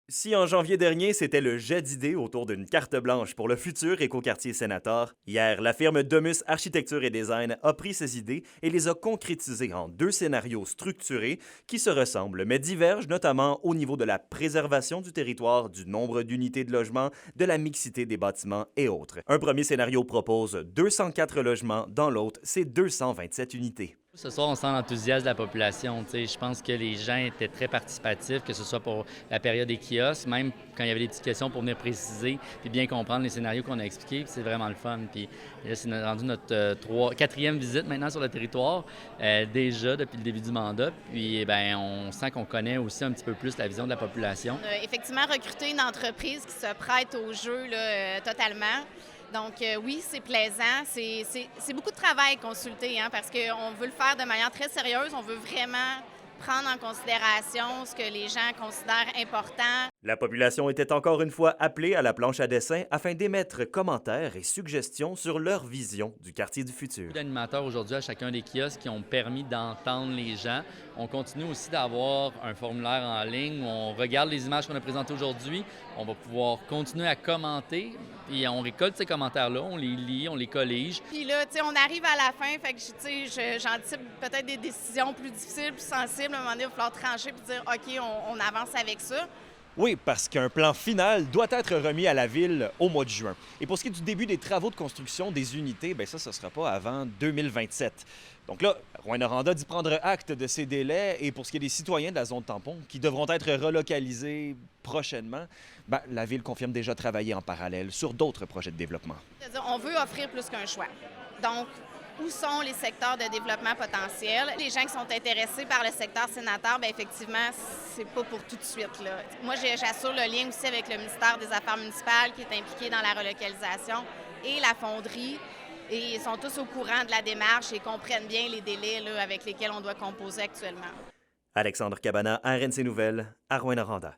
Si en janvier dernier, c'était le jet d'idées autour d'une carte blanche pour le futur écoquartier Sénator, hier, la firme Domus Architecture et Design a pris ces idées et les a concrétisées en deux scénarios structurés qui se ressemblent mais divergent notamment au niveau de la préservation du territoire, du nombre d'unités de logement, de la mixité des bâtiments et autres. Un premier scénario propose 204 logements, dans l'autre, c'est 227 unités. Ce soir, on sent l'enthousiasme de la population. Tu sais, je pense que les gens étaient très participatifs, que ce soit pour la période des kiosques, même quand il y avait des petites questions pour venir préciser puis bien comprendre les scénarios qu'on a expliqués. Puis c'est vraiment le fun. Puis là, c'est rendu notre quatrième visite maintenant sur le territoire, déjà depuis le début du mandat. Puis ben, on sent qu'on connaît aussi un petit peu plus la vision de la population. Effectivement, recruter une entreprise qui se prête au jeu là, totalement. Donc oui, c'est plaisant. C'est beaucoup de travail consulter, hein, parce qu'on veut le faire de manière très sérieuse. On veut vraiment prendre en considération ce que les gens considèrent important. La population était encore une fois appelée à la planche à dessin afin d'émettre commentaires et suggestions sur leur vision du quartier du futur. D'animateurs aujourd'hui à chacun des kiosques qui ont permis d'entendre les gens. On continue aussi d'avoir un formulaire en ligne où on regarde les images qu'on a présentées aujourd'hui. On va pouvoir continuer à commenter et on récolte ces commentaires-là, on les lit, on les collige. Puis là, tu sais, on arrive à la fin, fait que, tu sais, j'anticipe peut-être des décisions plus difficiles, plus sensibles. À un moment donné, il va falloir trancher puis dire, OK, on avance avec ça. Oui, parce qu'un plan final doit être remis à la ville au mois de juin. Et pour ce qui est du début des travaux de construction des unités, bien ça ne sera pas avant 2027. Donc là, Rouyn-Noranda dit prendre acte de ces délais et pour ce qui est des citoyens de la zone tampon qui devront être relocalisés prochainement, bien, la ville confirme déjà travailler en parallèle sur d'autres projets de développement. C'est-à-dire, on veut offrir plus qu'un choix. Donc, où sont les secteurs de développement potentiels? Les gens qui sont intéressés par le secteur sénateur, bien effectivement, c'est pas pour tout de suite, là. Moi, j'assure le lien aussi avec le ministère des Affaires municipales qui est impliqué dans la relocalisation et la fonderie. Et ils sont tous au courant de la démarche et comprennent bien les délais là, avec lesquels on doit composer actuellement. Alexandre Cabana, RNC Nouvelles, à Rouyn-Noranda.